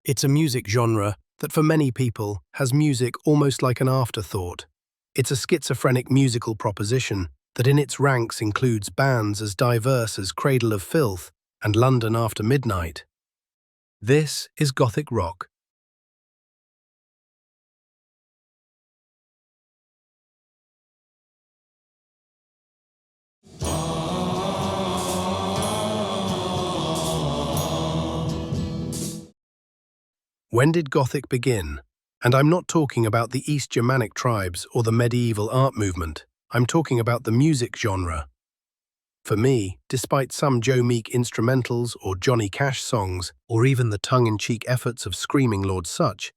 It's a music genre that for many people has music almost like an afterthought. It's a schizophrenic musical proposition that in its ranks includes bands as diverse as Cradle of Filth and London After Midnight. This is Gothic rock. When did Gothic begin? And I'm not talking about the East Germanic tribes or the medieval art movement. I'm talking about the music genre. For me, despite some Joe Meek instrumentals or Johnny Cash songs, or even the tongue-in-cheek efforts of Screaming Lord Sutch,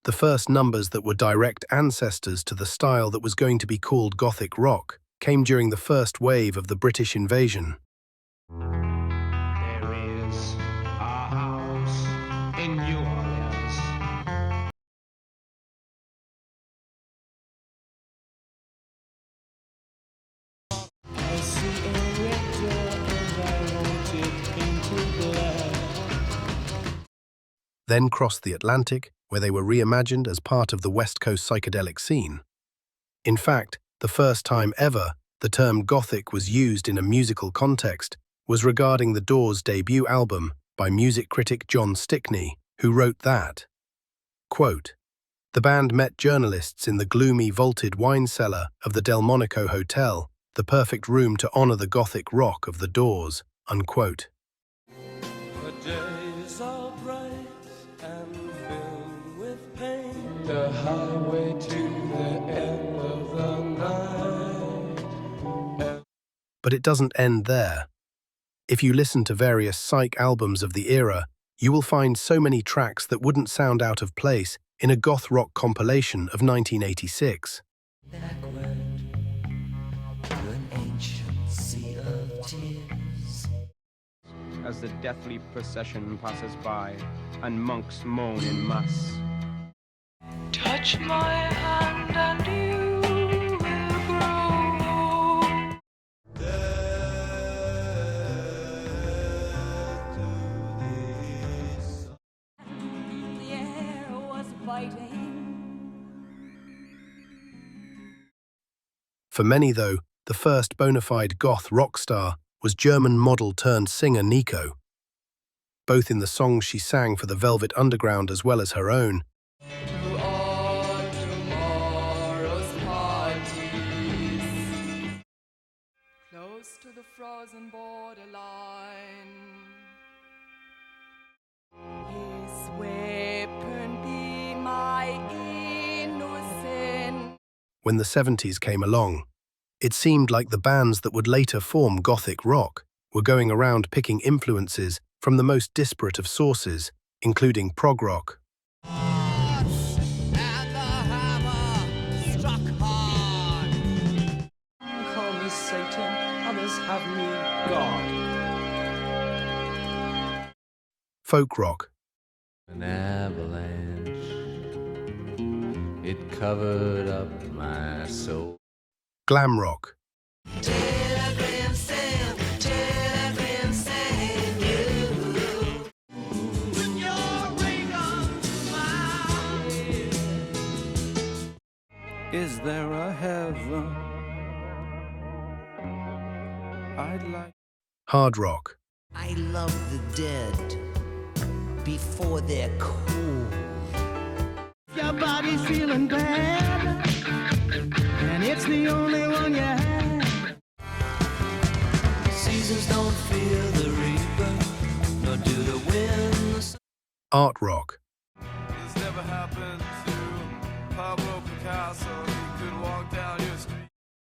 the first numbers that were direct ancestors to the style that was going to be called Gothic rock came during the first wave of the British invasion. There is a house in New Orleans. I see a red door and I want it into black. Then crossed the Atlantic, where they were reimagined as part of the West Coast psychedelic scene. In fact, the first time ever the term Gothic was used in a musical context was regarding the Doors' debut album by music critic John Stickney, who wrote that, quote, "The band met journalists in the gloomy vaulted wine cellar of the Delmonico Hotel, the perfect room to honor the Gothic rock of the Doors," unquote. The days are bright and filled with pain. The highway to the end of the night. But it doesn't end there. If you listen to various psych albums of the era, you will find so many tracks that wouldn't sound out of place in a goth rock compilation of 1986. Backward to an ancient sea of tears. As the deathly procession passes by and monks moan in mass. Touch my hand and you will grow. The air was biting. For many, though, the first bona fide goth rock star was German model-turned-singer Nico. Both in the songs she sang for the Velvet Underground as well as her own, To all tomorrow's parties. Close to the frozen borderline. His weapon be my innocence. when the 70s came along, it seemed like the bands that would later form Gothic rock were going around picking influences from the most disparate of sources, including prog rock. And the hammer struck hard. Call me Satan, others have me God. Folk rock, An avalanche, it covered up my soul. glam rock, Is there a heaven? I'd like. hard rock, I love the dead before they're cool. Your body's feeling bad, and it's the only one you have. Seasons don't fear the reaper, nor do the winds. art rock, This never happened to Pablo Picasso. He could walk down your street.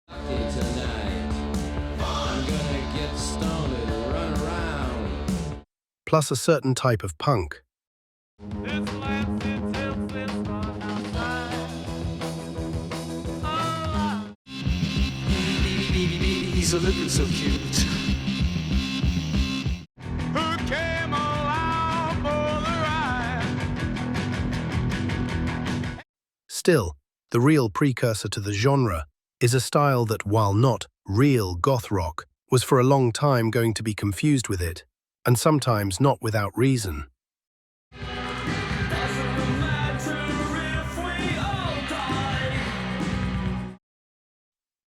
Tonight, I'm gonna get stoned and run around. plus a certain type of punk. This land sits in this one outside. He's a looking so cute. Who came along for the ride? Still, the real precursor to the genre is a style that, while not real goth rock, was for a long time going to be confused with it, and sometimes not without reason.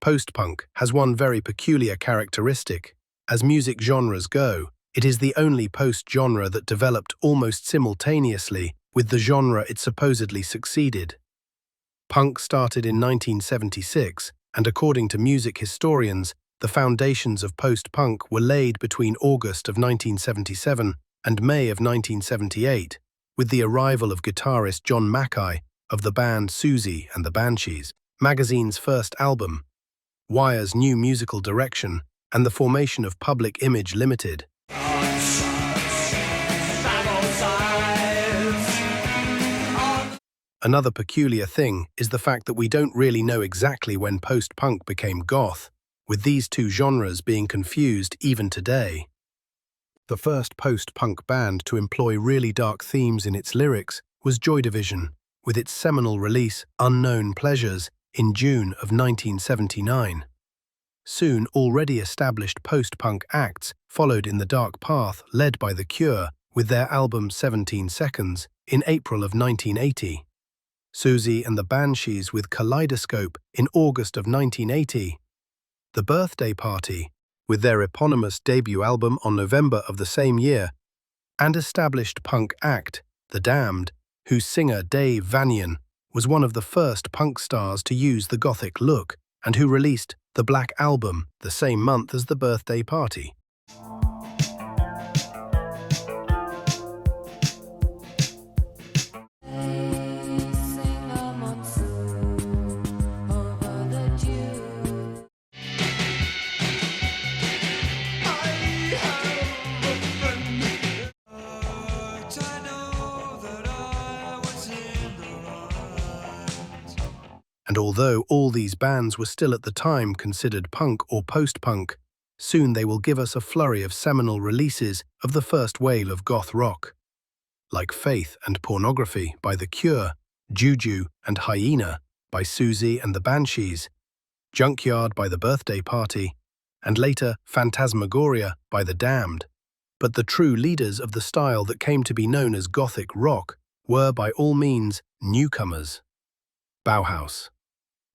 Post-punk has one very peculiar characteristic. As music genres go, it is the only post-genre that developed almost simultaneously with the genre it supposedly succeeded. Punk started in 1976, and according to music historians, the foundations of post-punk were laid between August of 1977 and May of 1978, with the arrival of guitarist John Mackay of the band Susie and the Banshees, magazine's first album, Wire's new musical direction, and the formation of Public Image Limited. Another peculiar thing is the fact that we don't really know exactly when post-punk became goth, with these two genres being confused even today. The first post-punk band to employ really dark themes in its lyrics was Joy Division, with its seminal release Unknown Pleasures in June of 1979. Soon already established post-punk acts followed in the dark path led by The Cure with their album 17 Seconds in April of 1980. Susie and the Banshees with Kaleidoscope in August of 1980. The Birthday Party with their eponymous debut album on November of the same year, and established punk act The Damned, whose singer Dave Vanian was one of the first punk stars to use the Gothic look and who released the Black Album the same month as The Birthday Party. And although all these bands were still at the time considered punk or post-punk, soon they will give us a flurry of seminal releases of the first wave of goth rock, like Faith and Pornography by The Cure, Juju and Hyena by Susie and the Banshees, Junkyard by The Birthday Party, and later Phantasmagoria by The Damned. But the true leaders of the style that came to be known as Gothic rock were by all means newcomers. Bauhaus.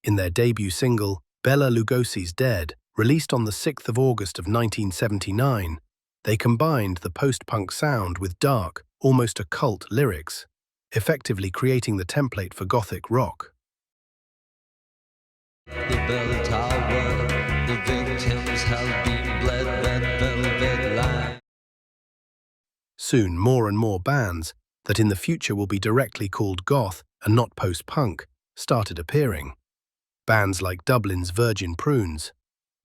In their debut single, Bela Lugosi's Dead, released on the 6th of August of 1979, they combined the post-punk sound with dark, almost occult lyrics, effectively creating the template for Gothic rock. The bell tower, the victims have been bled, red velvet line. Soon more and more bands, that in the future will be directly called goth and not post-punk, started appearing. Bands like Dublin's Virgin Prunes,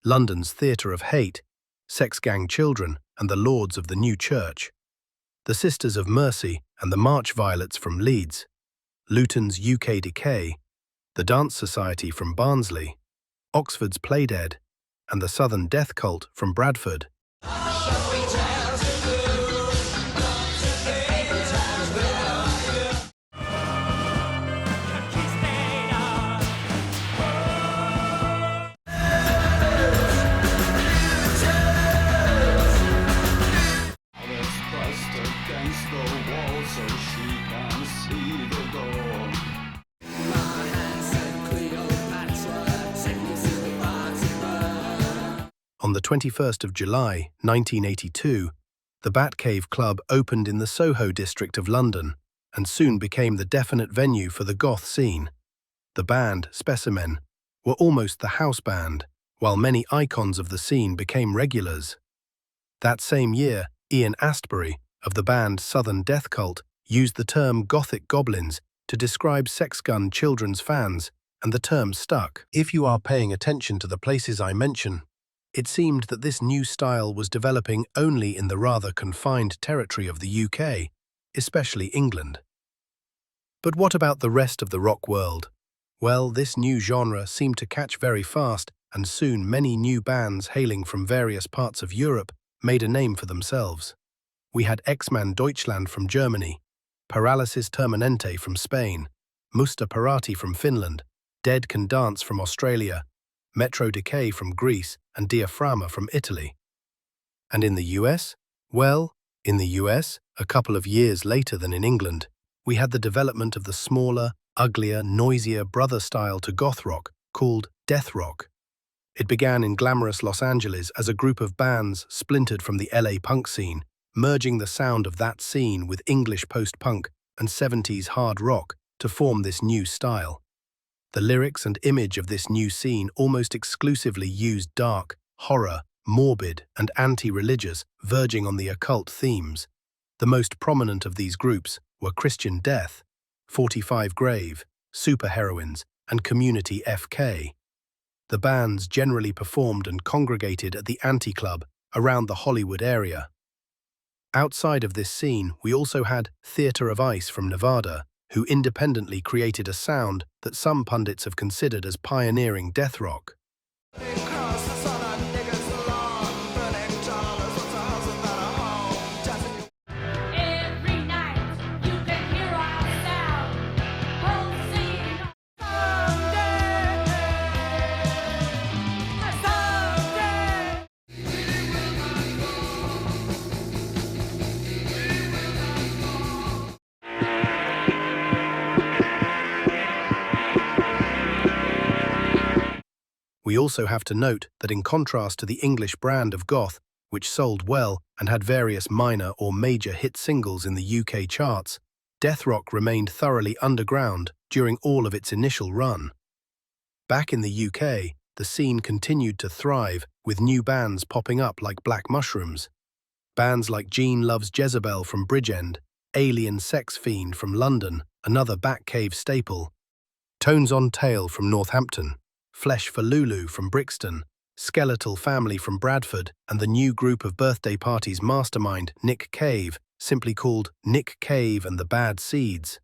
London's Theatre of Hate, Sex Gang Children and the Lords of the New Church, the Sisters of Mercy and the March Violets from Leeds, Luton's UK Decay, the Dance Society from Barnsley, Oxford's Playdead, and the Southern Death Cult from Bradford. On the 21st of July, 1982, the Batcave Club opened in the Soho district of London and soon became the definite venue for the goth scene. The band, Specimen, were almost the house band, while many icons of the scene became regulars. That same year, Ian Astbury, of the band Southern Death Cult, used the term Gothic Goblins to describe sex-gun children's fans, and the term stuck. If you are paying attention to the places I mention, it seemed that this new style was developing only in the rather confined territory of the UK, especially England. But what about the rest of the rock world? Well, this new genre seemed to catch very fast, and soon many new bands hailing from various parts of Europe made a name for themselves. We had X-Man Deutschland from Germany, Paralysis Terminente from Spain, Musta Parati from Finland, Dead Can Dance from Australia, Metro Decay from Greece, and Diaphragma from Italy. And in the US? Well, in the US, a couple of years later than in England, we had the development of the smaller, uglier, noisier brother style to goth rock called death rock. It began in glamorous Los Angeles as a group of bands splintered from the LA punk scene, merging the sound of that scene with English post-punk and 70s hard rock to form this new style. The lyrics and image of this new scene almost exclusively used dark, horror, morbid, and anti-religious, verging on the occult themes. The most prominent of these groups were Christian Death, 45 Grave, Superheroines, and Community FK. The bands generally performed and congregated at the Anti-Club around the Hollywood area. Outside of this scene, we also had Theater of Ice from Nevada, who independently created a sound that some pundits have considered as pioneering death rock. We also have to note that in contrast to the English brand of Goth, which sold well and had various minor or major hit singles in the UK charts, death rock remained thoroughly underground during all of its initial run. Back in the UK, the scene continued to thrive, with new bands popping up like Black Mushrooms. Bands like Gene Loves Jezebel from Bridgend, Alien Sex Fiend from London, another Batcave staple, Tones on Tail from Northampton, Flesh for Lulu from Brixton, Skeletal Family from Bradford, and the new group of birthday parties mastermind Nick Cave, simply called Nick Cave and the Bad Seeds.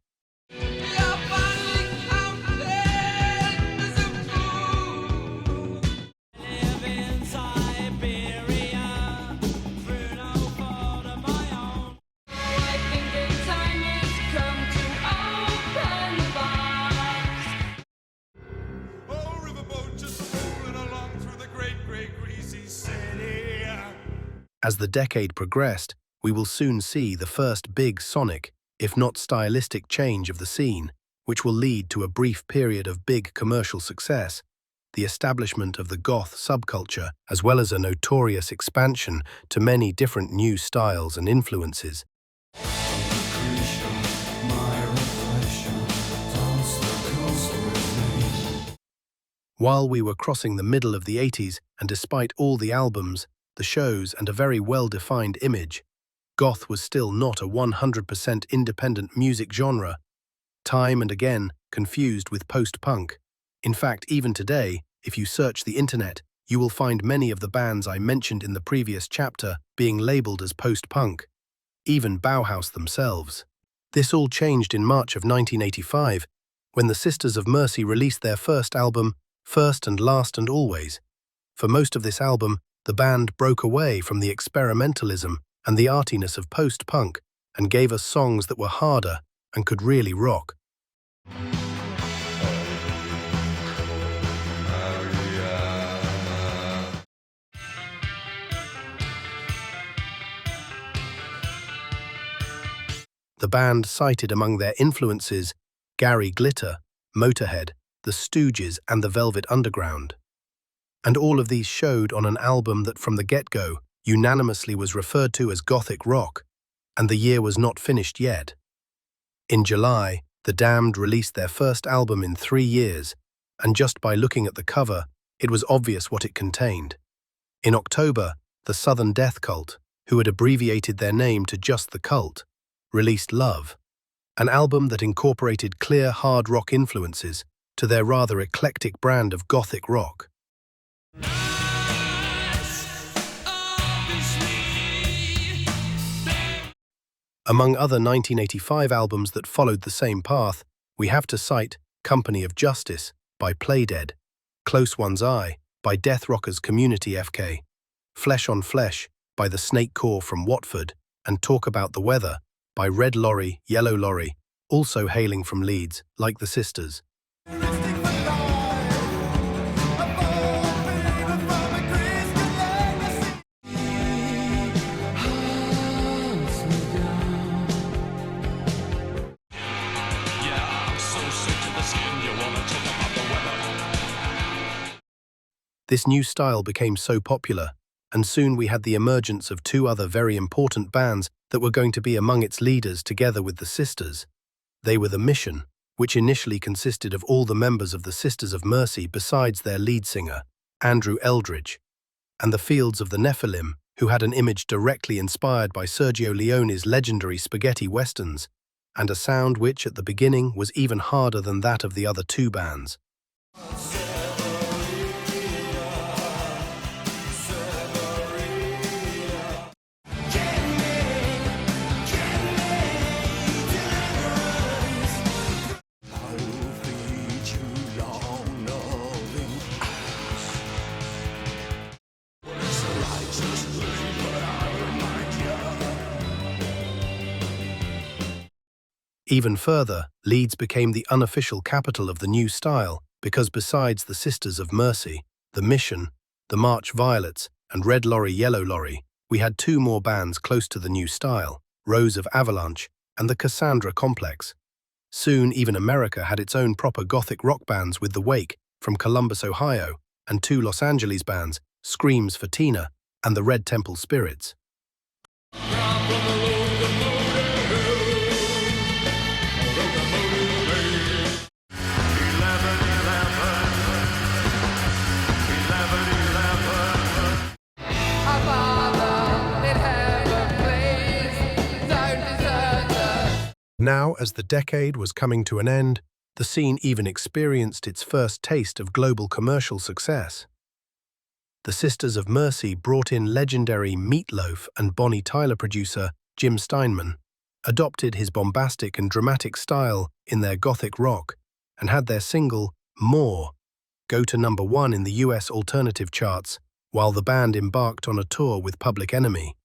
As the decade progressed, we will soon see the first big sonic, if not stylistic change of the scene, which will lead to a brief period of big commercial success, the establishment of the goth subculture, as well as a notorious expansion to many different new styles and influences. While we were crossing the middle of the 80s, and despite all the albums, the shows, and a very well-defined image, goth was still not a 100% independent music genre, time and again confused with post-punk. In fact, even today, if you search the internet, you will find many of the bands I mentioned in the previous chapter being labeled as post-punk, even Bauhaus themselves. This all changed in March of 1985, when the Sisters of Mercy released their first album, First and Last and Always. For most of this album, the band broke away from the experimentalism and the artiness of post-punk and gave us songs that were harder and could really rock. The band cited among their influences Gary Glitter, Motorhead, The Stooges, and the Velvet Underground. And all of these showed on an album that from the get-go unanimously was referred to as Gothic rock, and the year was not finished yet. In July, The Damned released their first album in 3 years, and just by looking at the cover, it was obvious what it contained. In October, the Southern Death Cult, who had abbreviated their name to just The Cult, released Love, an album that incorporated clear hard rock influences to their rather eclectic brand of Gothic rock. Among other 1985 albums that followed the same path, we have to cite Company of Justice by Playdead, Close One's Eye by Death Rockers Community FK, Flesh on Flesh by the Snake Corps from Watford, and Talk About the Weather by Red Lorry, Yellow Lorry, also hailing from Leeds, like the Sisters. This new style became so popular, and soon we had the emergence of two other very important bands that were going to be among its leaders together with the Sisters. They were the Mission, which initially consisted of all the members of the Sisters of Mercy besides their lead singer, Andrew Eldridge, and the Fields of the Nephilim, who had an image directly inspired by Sergio Leone's legendary spaghetti westerns, and a sound which, at the beginning, was even harder than that of the other two bands. Even further, Leeds became the unofficial capital of the new style because besides the Sisters of Mercy, the Mission, the March Violets, and Red Lorry Yellow Lorry, we had two more bands close to the new style, Rose of Avalanche and the Cassandra Complex. Soon even America had its own proper Gothic rock bands with The Wake from Columbus, Ohio, and two Los Angeles bands, Screams for Tina and the Red Temple Spirits. Now, as the decade was coming to an end, the scene even experienced its first taste of global commercial success. The Sisters of Mercy brought in legendary Meat Loaf and Bonnie Tyler producer Jim Steinman, adopted his bombastic and dramatic style in their Gothic rock, and had their single, More, go to #1 in the US alternative charts, while the band embarked on a tour with Public Enemy.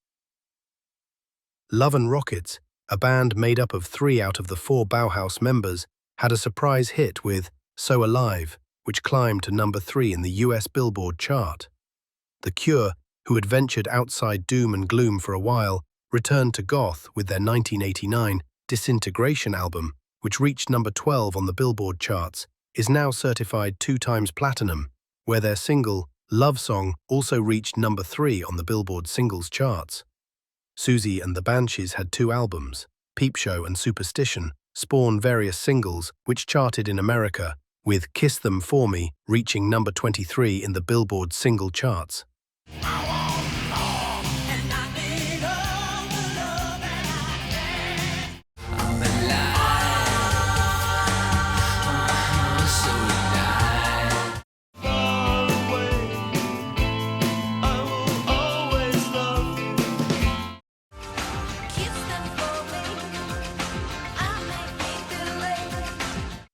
Love and Rockets, a band made up of 3 out of the 4 Bauhaus members, had a surprise hit with So Alive, which climbed to #3 in the US Billboard chart. The Cure, who had ventured outside doom and gloom for a while, returned to Goth with their 1989 Disintegration album, which reached #12 on the Billboard charts, is now certified 2 times platinum, where their single, Love Song, also reached #3 on the Billboard singles charts. Susie and the Banshees had 2 albums, Peep Show and Superstition, spawned various singles which charted in America, with Kiss Them For Me reaching #23 in the Billboard single charts.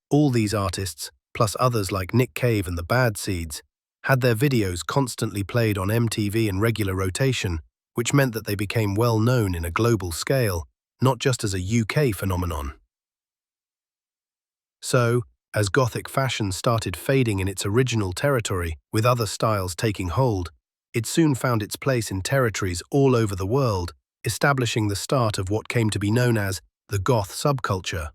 All these artists, plus others like Nick Cave and the Bad Seeds, had their videos constantly played on MTV in regular rotation, which meant that they became well known in a global scale, not just as a UK phenomenon. So, as Gothic fashion started fading in its original territory, with other styles taking hold, it soon found its place in territories all over the world, establishing the start of what came to be known as the Goth subculture.